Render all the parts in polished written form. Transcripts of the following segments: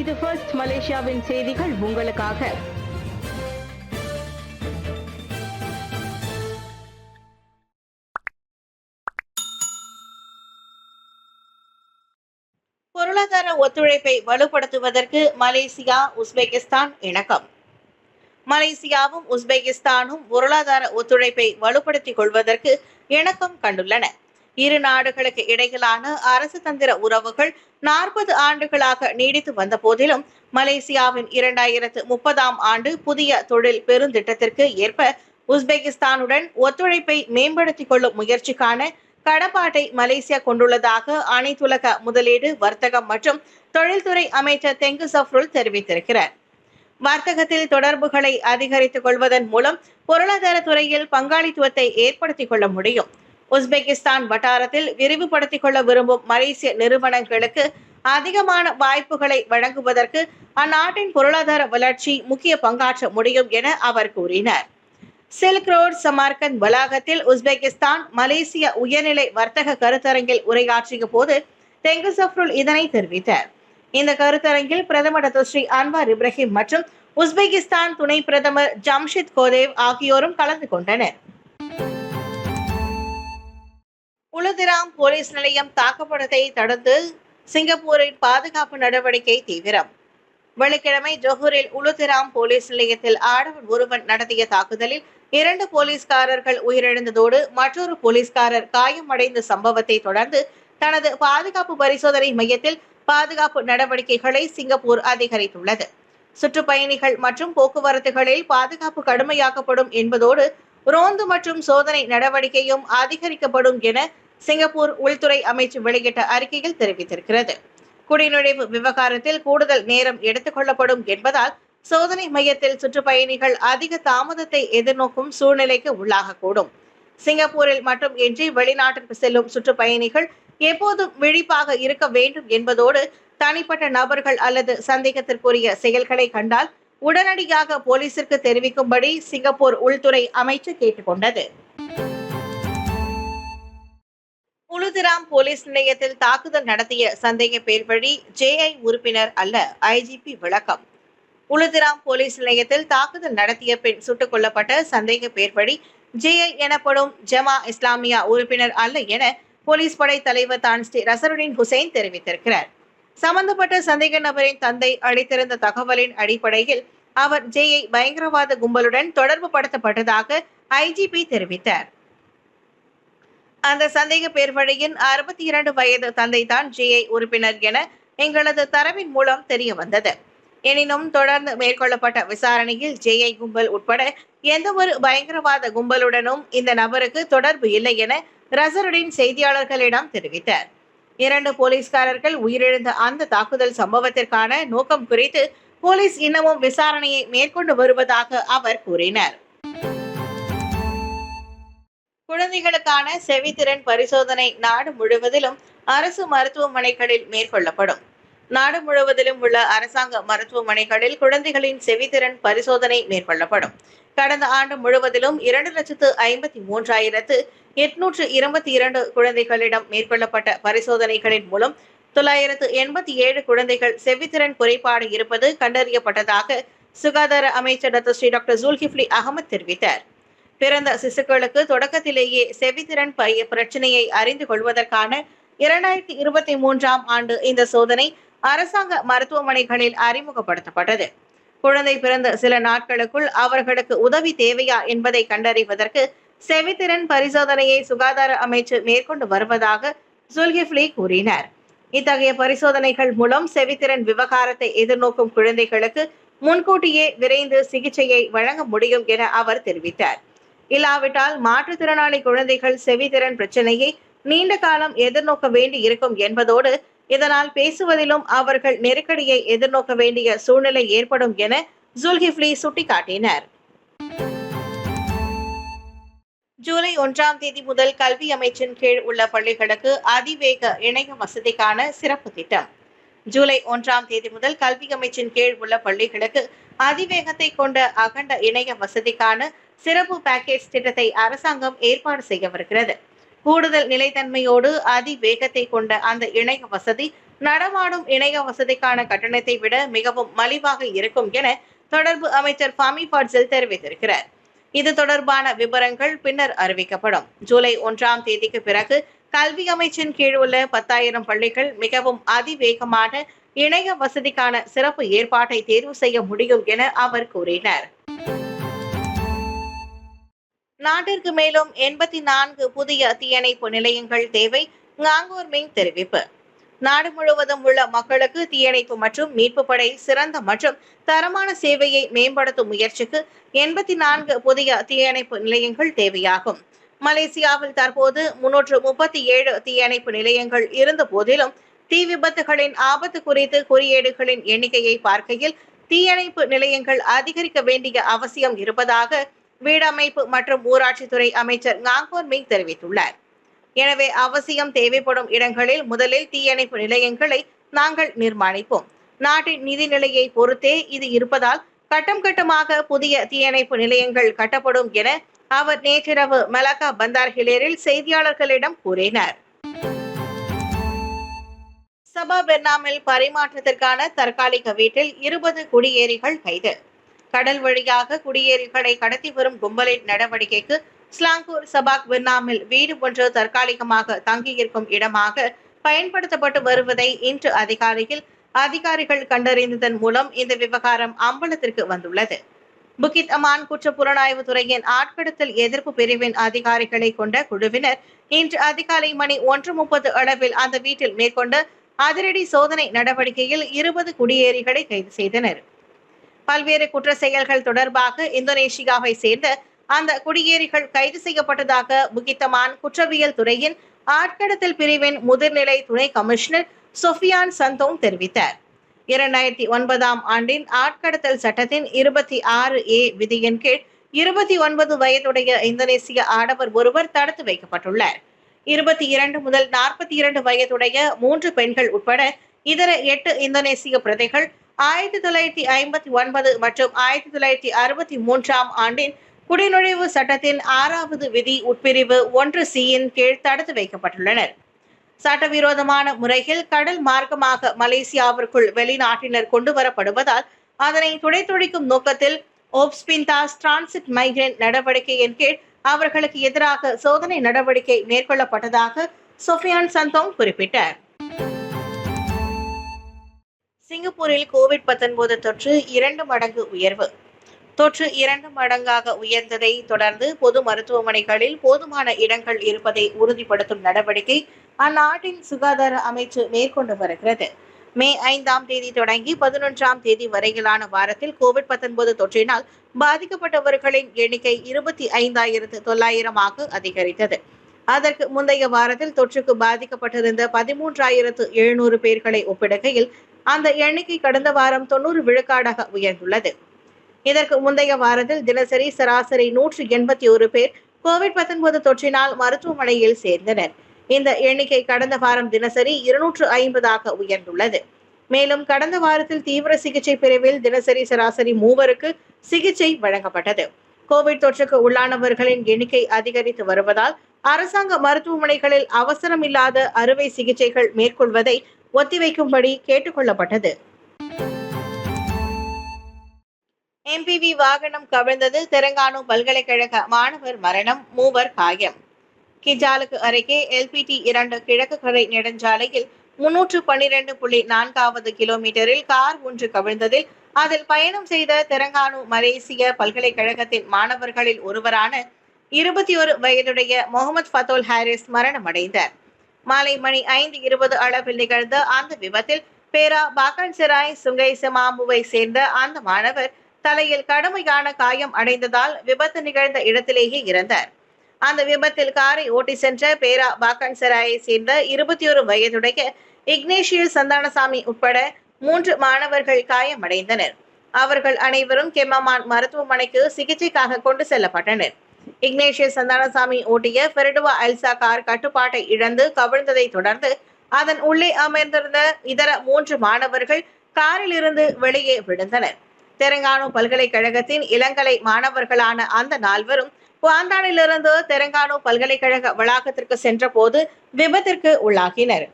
இது ஃபர்ஸ்ட் மலேசியாவின் செய்திகள் உங்களுக்காக. பொருளாதார ஒத்துழைப்பை வலுப்படுத்துவதற்கு மலேசியா, உஸ்பெகிஸ்தான் இணக்கம். மலேசியாவும் உஸ்பெகிஸ்தானும் பொருளாதார ஒத்துழைப்பை வலுப்படுத்திக் கொள்வதற்கு இணக்கம் கண்டுள்ளன. இரு நாடுகளுக்கு இடையிலான அரசு தந்திர உறவுகள் 40 ஆண்டுகளாக நீடித்து வந்த போதிலும் மலேசியாவின் 2030 ஆண்டு புதிய தொழில் பெருந்திட்டத்திற்கு ஏற்ப உஸ்பெகிஸ்தானுடன் ஒத்துழைப்பை மேம்படுத்திக் கொள்ளும் முயற்சிக்கான கடப்பாட்டை மலேசியா கொண்டுள்ளதாக அனைத்துலக முதலீடு, வர்த்தகம் மற்றும் தொழில்துறை அமைச்சர் தெங்கு சஃப்ருல் தெரிவித்திருக்கிறார். வர்த்தகத்தில் தொடர்புகளை அதிகரித்துக் கொள்வதன் மூலம் பொருளாதார துறையில் பங்காளித்துவத்தை ஏற்படுத்திக் கொள்ள முடியும். உஸ்பெகிஸ்தான் வட்டாரத்தில் விரிவுபடுத்திக் கொள்ள விரும்பும் மலேசிய நிறுவனங்களுக்கு அதிகமான வாய்ப்புகளை வழங்குவதற்கு அந்நாட்டின் பொருளாதார வளர்ச்சி முக்கிய பங்காற்ற முடியும் என அவர் கூறினார். சில்க் ரோட் சமர்கந்த் வளாகத்தில் உஸ்பெகிஸ்தான் மலேசிய உயர்நிலை வர்த்தக கருத்தரங்கில் உரையாற்றிய போது தெங்கு சஃப்ருல் இதனை தெரிவித்தார். இந்த கருத்தரங்கில் பிரதமர் ஸ்ரீ அன்வார் இப்ராஹிம் மற்றும் உஸ்பெகிஸ்தான் துணை பிரதமர் ஜம்ஷித் கோதேவ் ஆகியோரும் கலந்து கொண்டனர். உளுதிராம் போலீஸ் நிலையம் தாக்கப்பட்டதை தொடர்ந்து சிங்கப்பூரின் பாதுகாப்பு நடவடிக்கை தீவிரம். வெள்ளிக்கிழமை ஜொஹூரில் உளுதிராம் போலீஸ் நிலையத்தில் ஆடவர் ஒருவன் நடத்திய தாக்குதலில் 2 போலீஸ்காரர்கள் உயிரிழந்ததோடு மற்றொரு போலீஸ்காரர் காயமடைந்த சம்பவத்தை தொடர்ந்து தனது பாதுகாப்பு பரிசோதனை மையத்தில் பாதுகாப்பு நடவடிக்கைகளை சிங்கப்பூர் அதிகரித்துள்ளது. சுற்றுப்பயணிகள் மற்றும் போக்குவரத்துகளில் பாதுகாப்பு கடுமையாக்கப்படும் என்பதோடு ரோந்து மற்றும் சோதனை நடவடிக்கையும் அதிகரிக்கப்படும் என சிங்கப்பூர் உள்துறை அமைச்சு வெளியிட்ட அறிக்கையில் தெரிவித்திருக்கிறது. குடிநுழைவு விவகாரத்தில் கூடுதல் நேரம் எடுத்துக் கொள்ளப்படும் என்பதால் சோதனை மையத்தில் சுற்றுப்பயணிகள் அதிக தாமதத்தை எதிர்நோக்கும் சூழ்நிலைக்கு உள்ளாகக்கூடும். சிங்கப்பூரில் மட்டுமின்றி வெளிநாட்டிற்கு செல்லும் சுற்றுப்பயணிகள் எப்போதும் விழிப்பாக இருக்க வேண்டும் என்பதோடு தனிப்பட்ட நபர்கள் அல்லது சந்தேகத்திற்குரிய செயல்களை கண்டால் உடனடியாக போலீசிற்கு தெரிவிக்கும்படி சிங்கப்பூர் உள்துறை அமைச்சு கேட்டுக்கொண்டது. உளுதிராம் போலீஸ் நிலையத்தில் தாக்குதல் நடத்திய சந்தேக பேர் வழி ஜேஐ உறுப்பினர் அல்ல, ஐஜிபி விளக்கம். உளுதிராம் போலீஸ் நிலையத்தில் தாக்குதல் நடத்திய பின் சுட்டுக் கொல்லப்பட்ட சந்தேக பேர் வழி ஜேஐ எனப்படும் ஜமா இஸ்லாமியா உறுப்பினர் அல்ல என போலீஸ் படை தலைவர் தான் ஸ்ரீ ரசருடின் ஹுசைன் தெரிவித்திருக்கிறார். சம்பந்தப்பட்ட சந்தேக நபரின் தந்தை அளித்திருந்த தகவலின் அடிப்படையில் அவர் ஜேஐ பயங்கரவாத கும்பலுடன் தொடர்பு படுத்தப்பட்டதாக ஐஜிபி தெரிவித்தார். அந்த சந்தேக பேர் வழியின் 62 வயது தந்தை தான் ஜேஐ உறுப்பினர் என எங்களது தரவின் மூலம் தெரிய வந்தது. எனினும் தொடர்ந்து மேற்கொள்ளப்பட்ட விசாரணையில் ஜேஐ கும்பல் உட்பட எந்த ஒரு பயங்கரவாத கும்பலுடனும் இந்த நபருக்கு தொடர்பு இல்லை என ரசருடின் செய்தியாளர்களிடம் தெரிவித்தார். 2 போலீஸ்காரர்கள் உயிரிழந்த அந்த தாக்குதல் சம்பவத்திற்கான நோக்கம் குறித்து போலீஸ் இன்னமும் விசாரணையை மேற்கொண்டு வருவதாக அவர் கூறினார். குழந்தைகளுக்கான செவித்திறன் பரிசோதனை நாடு முழுவதிலும் அரசு மருத்துவமனைகளில் மேற்கொள்ளப்படும். நாடு முழுவதிலும் உள்ள அரசாங்க மருத்துவமனைகளில் குழந்தைகளின் செவித்திறன் பரிசோதனை மேற்கொள்ளப்படும். கடந்த ஆண்டு முழுவதிலும் 2,53,822 குழந்தைகளிடம் மேற்கொள்ளப்பட்ட பரிசோதனைகளின் மூலம் 987 குழந்தைகள் செவித்திறன் குறைபாடு இருப்பது கண்டறியப்பட்டதாக சுகாதார அமைச்சர் டாக்டர் ஜுல்கிஃப்லி அகமது தெரிவித்தார். பிறந்த சிசுக்களுக்கு தொடக்கத்திலேயே செவித்திறன் பிரச்சனையை அறிந்து கொள்வதற்கான 2023 ஆண்டு இந்த சோதனை அரசாங்க மருத்துவமனைகளில் அறிமுகப்படுத்தப்பட்டது. குழந்தை பிறந்த சில நாட்களுக்குள் அவர்களுக்கு உதவி தேவையா என்பதை கண்டறிவதற்கு செவித்திறன் பரிசோதனையை சுகாதார அமைச்சு மேற்கொண்டு வருவதாக ஜுல்கிஃப்லி கூறினார். இத்தகைய பரிசோதனைகள் மூலம் செவித்திறன் விவகாரத்தை எதிர்நோக்கும் குழந்தைகளுக்கு முன்கூட்டியே விரைந்து சிகிச்சையை வழங்க முடியும் என அவர் தெரிவித்தார். இல்லாவிட்டால் மாற்றுத்திறனாளி குழந்தைகள் செவித்திறன் பிரச்சனையை நீண்ட காலம் எதிர்நோக்க வேண்டி இருக்கும் என்பதோடு இதனால் பேசுவதிலும் அவர்கள் நெருக்கடியை எதிர்நோக்க வேண்டிய சூழ்நிலை ஏற்படும் என ஜுல்கிஃப்லி சுட்டிக்காட்டினார். ஜூலை 1 முதல் கல்வி அமைச்சின் கீழ் உள்ள பள்ளிகளுக்கு அதிவேக இணைய வசதிக்கான சிறப்பு திட்டம். ஜூலை 1 முதல் கல்வி அமைச்சின் கீழ் உள்ள பள்ளிகளுக்கு அதிவேகத்தை கொண்ட அகண்ட இணைய வசதிக்கான சிறப்பு பேக்கேஜ் திட்டத்தை அரசாங்கம் ஏற்பாடு செய்யவிருக்கிறது. கூடுதல் நிலைத்தன்மையோடு அதிவேகத்தை கொண்ட அந்த இணைய வசதி நடமாடும் இணைய வசதிக்கான கட்டணத்தை விட மிகவும் மலிவாக இருக்கும் என தொடர்பு அமைச்சர் ஃபாமி ஃபாட்சில் தெரிவித்திருக்கிறார். இது தொடர்பான விவரங்கள் பின்னர் அறிவிக்கப்படும். ஜூலை 1ஆம் தேதிக்கு பிறகு கல்வி அமைச்சின் கீழ் உள்ள 10,000 பள்ளிகள் மிகவும் அதிவேகமான இணைய வசதிக்கான சிறப்பு ஏற்பாட்டை தேர்வு செய்ய முடியும் என அவர் கூறினார். நாட்டிற்கு மேலும் 84 புதிய தீயணைப்பு நிலையங்கள் தேவை. ஞாங்கோர் மிங் தெரிவிப்பு. நாடு முழுவதும் உள்ள மக்களுக்கு தீயணைப்பு மற்றும் மீட்பு படை சிறந்த மற்றும் தரமான சேவையை மேம்படுத்தும் முயற்சிக்கு 84 புதிய தீயணைப்பு நிலையங்கள் தேவையாகும். மலேசியாவில் தற்போது 337 தீயணைப்பு நிலையங்கள் இருந்த போதிலும் தீ விபத்துகளின் ஆபத்து குறித்து குறியீடுகளின் எண்ணிக்கையை பார்க்கையில் தீயணைப்பு நிலையங்கள் அதிகரிக்க வேண்டிய அவசியம் இருப்பதாக வீடமைப்பு மற்றும் ஊராட்சித்துறை அமைச்சர் ஞாங்கோர் மிங் தெரிவித்துள்ளார். எனவே அவசியம் தேவைப்படும் இடங்களில் முதலில் தீயணைப்பு நிலையங்களை நாங்கள் நிர்மாணிப்போம். நாட்டின் நிதிநிலையை பொறுத்தே இது இருப்பதால் கட்டம் கட்டமாக புதிய தீயணைப்பு நிலையங்கள் கட்டப்படும் என அவர் நேற்றிரவு மலாக்கா பந்தார் ஹிலேரில் செய்தியாளர்களிடம் கூறினார். சபா பெர்னாமில் பரிமாற்றத்திற்கான தற்காலிக வீட்டில் 20 குடியேறிகள் கைது. கடல் வழியாக குடியேறிகளை கடத்தி வரும் கும்பலின் நடவடிக்கைக்கு ஸ்லாங்கூர் சபாக் பெர்னாமில் வீடு ஒன்று தற்காலிகமாக தங்கியிருக்கும் இடமாக பயன்படுத்தப்பட்டு வருவதை இன்று அதிகாலையில் அதிகாரிகள் கண்டறிந்ததன் மூலம் இந்த விவகாரம் அம்பலத்திற்கு வந்துள்ளது. புகித் அமான் குற்ற புலனாய்வு துறையின் ஆட்கடத்தல் எதிர்ப்பு பிரிவின் அதிகாரிகளை கொண்ட குழுவினர் இன்று அதிகாலை மணி 1:30 அளவில் அந்த வீட்டில் மேற்கொண்ட அதிரடி சோதனை நடவடிக்கையில் 20 குடியேறிகளை கைது செய்தனர். பல்வேறு குற்ற செயல்கள் தொடர்பாக இந்தோனேஷியாவை சேர்ந்த அந்த குடியேறிகள் கைது செய்யப்பட்டதாக புகித் அமான் குற்றவியல் துறையின் ஆட்கடத்தல் பிரிவின் முதிர்நிலை துணை கமிஷனர் சொஃபியான் சந்தோங் தெரிவித்தார். 2009ஆம் ஆண்டின் ஆட்கடத்தல் சட்டத்தின் 26A விதியின் கீழ் 29 வயதுடைய இந்தோனேசிய ஆடவர் ஒருவர் தடுத்து வைக்கப்பட்டுள்ளார். 22 முதல் 42 வயதுடைய 3 பெண்கள் உட்பட இதர 8 இந்தோனேசிய பிரஜைகள் 1959 மற்றும் 1963ஆம் ஆண்டின் குடிநுழைவு சட்டத்தின் 6வது விதி உட்பிரிவு 1C கீழ் தடுத்து வைக்கப்பட்டுள்ளனர். சட்டவிரோதமான முறையில் கடல் மார்க்கமாக மலேசியாவிற்குள் வெளிநாட்டினர் கொண்டு வரப்படுவதால் அதனை துடைத்தொழிக்கும் நோக்கத்தில் ஓப்ஸ்பின்தாஸ் டிரான்சிட் மைக்ரேன் நடவடிக்கையின் கீழ் அவர்களுக்கு எதிராக சோதனை நடவடிக்கை மேற்கொள்ளப்பட்டதாக சொஃபியான் சந்தோங் குறிப்பிட்டார். சிங்கப்பூரில் கோவிட்-19 தொற்று 2 மடங்கு உயர்வு. தொற்று 2 மடங்காக உயர்ந்ததை தொடர்ந்து பொது மருத்துவமனைகளில் போதுமான இடங்கள் இருப்பதை உறுதிப்படுத்தும் நடவடிக்கை அந்நாட்டின் சுகாதார அமைச்சு மேற்கொண்டு வருகிறது. மே 5ஆம் தேதி தொடங்கி 11ஆம் தேதி வரையிலான வாரத்தில் கோவிட்-19 தொற்றினால் பாதிக்கப்பட்டவர்களின் எண்ணிக்கை 25,900 அதிகரித்தது. அதற்கு முந்தைய வாரத்தில் தொற்றுக்கு பாதிக்கப்பட்டிருந்த 13,700 பேர்களை ஒப்பிடுகையில் அந்த எண்ணிக்கை கடந்த வாரம் 90 விழுக்காடாக உயர்ந்துள்ளது. இதற்கு முந்தைய வாரத்தில் தினசரி சராசரி 181 பேர் கோவிட்-19 தொற்றினால் மருத்துவமனையில் சேர்ந்தனர். இந்த எண்ணிக்கை கடந்த வாரம் தினசரி 250 உயர்ந்துள்ளது. மேலும் கடந்த வாரத்தில் தீவிர சிகிச்சை பிரிவில் தினசரி சராசரி 3 சிகிச்சை வழங்கப்பட்டது. கோவிட் தொற்றுக்கு உள்ளானவர்களின் எண்ணிக்கை அதிகரித்து வருவதால் அரசாங்க மருத்துவமனைகளில் அவசரமில்லாத அறுவை சிகிச்சைகள் மேற்கொள்வதை ஒத்திவைக்கும்படி கேட்டுக்கொள்ளப்பட்டது. MPV வாகனம் கவிழ்ந்தது. தெலங்கானா பல்கலைக்கழக மாணவர் மரணம், 3 காயம். கிஜாலுக்கு அருகே LPT 2 கிழக்கு கரை நெடுஞ்சாலையில் 312.4வது கிலோமீட்டரில் கார் ஒன்று கவிழ்ந்ததில் அதில் பயணம் செய்த தெலங்கானா மலேசிய பல்கலைக்கழகத்தின் மாணவர்களில் ஒருவரான 21 வயதுடைய முகமது ஃபத்தோல் ஹாரிஸ் மரணமடைந்தார். மாலை மணி 5:20 அளவில் நிகழ்ந்த அந்த விபத்தில் பேரா பாக்கன்செராய் சுங்கை செமாம்புவை சேர்ந்த அந்த மாணவர் தலையில் கடுமையான காயம் அடைந்ததால் விபத்து நிகழ்ந்த இடத்திலேயே இறந்தார். அந்த விபத்தில் காரை ஓட்டி சென்ற பேரா பாக்கன்செராயை சேர்ந்த 21 வயதுடைய இக்னேஷியஸ் சந்தானசாமி உட்பட 3 மாணவர்கள் காயமடைந்தனர். அவர்கள் அனைவரும் கெம்மமான் மருத்துவமனைக்கு சிகிச்சைக்காக கொண்டு செல்லப்பட்டனர். இக்னேஷியஸ் சந்தானசாமி ஓட்டிய ஃபெர்டுவா அல்சா கார் கட்டுப்பாட்டை இழந்து கவிழ்ந்ததை தொடர்ந்து அதன் உள்ளே அமர்ந்திருந்த இதர 3 மாணவர்கள் காரில் இருந்து வெளியே விழுந்தனர். தெலங்கானா பல்கலைக்கழகத்தின் இளங்கலை மாணவர்களான அந்த 4வரும் குவாந்தானிலிருந்து தெலங்கானா பல்கலைக்கழக வளாகத்திற்கு சென்ற போது விபத்திற்கு உள்ளாகினர்.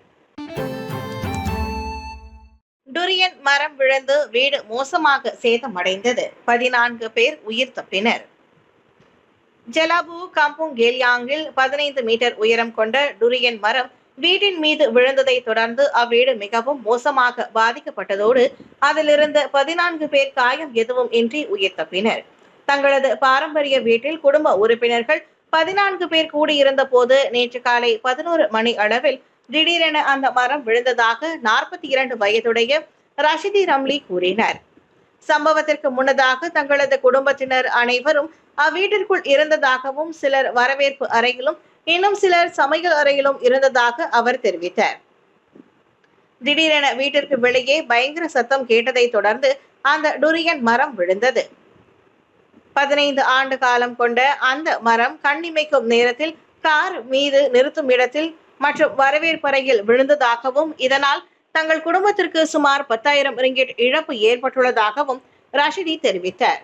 டுரியன் மரம் விழுந்து வீடு மோசமாக சேதமடைந்தது. 14 பேர் உயிர் தப்பினர். ஜலாபு கம்புங் கேலியாங்கில் 15 மீட்டர் உயரம் கொண்ட டுரியன் மரம் வீட்டின் மீது விழுந்ததை தொடர்ந்து அவ்வீடு மிகவும் மோசமாக பாதிக்கப்பட்டதோடு அதிலிருந்த 14 பேர் காயம் எதுவும் இன்றி உயிர் தப்பினர். தங்களது பாரம்பரிய வீட்டில் குடும்ப உறுப்பினர்கள் 14 பேர் கூடியிருந்த போது நேற்று காலை 11 மணி அளவில் திடீரென அந்த மரம் விழுந்ததாக 42 வயதுடைய ரஷிதி ரம்லி கூறினார். சம்பவத்திற்கு முன்னதாக தங்களது குடும்பத்தினர் அனைவரும் அவ்வீட்டிற்குள் இருந்ததாகவும் சிலர் வரவேற்பு அறையிலும் இன்னும் சிலர் சமையல் அறையிலும் இருந்ததாக அவர் தெரிவித்தார். திடீரென வீட்டிற்கு வெளியே பயங்கர சத்தம் கேட்டதை தொடர்ந்து அந்த டுரியன் மரம் விழுந்தது. 15 ஆண்டு காலம் கொண்ட அந்த மரம் கண்ணிமைக்கும் நேரத்தில் கார் மீது நிறுத்தும் இடத்தில் மற்றும் வரவேற்பறையில் விழுந்ததாகவும் இதனால் தங்கள் குடும்பத்திற்கு சுமார் 10,000 ரிங்கிட் இழப்பு ஏற்பட்டுள்ளதாகவும் ரஷிதி தெரிவித்தார்.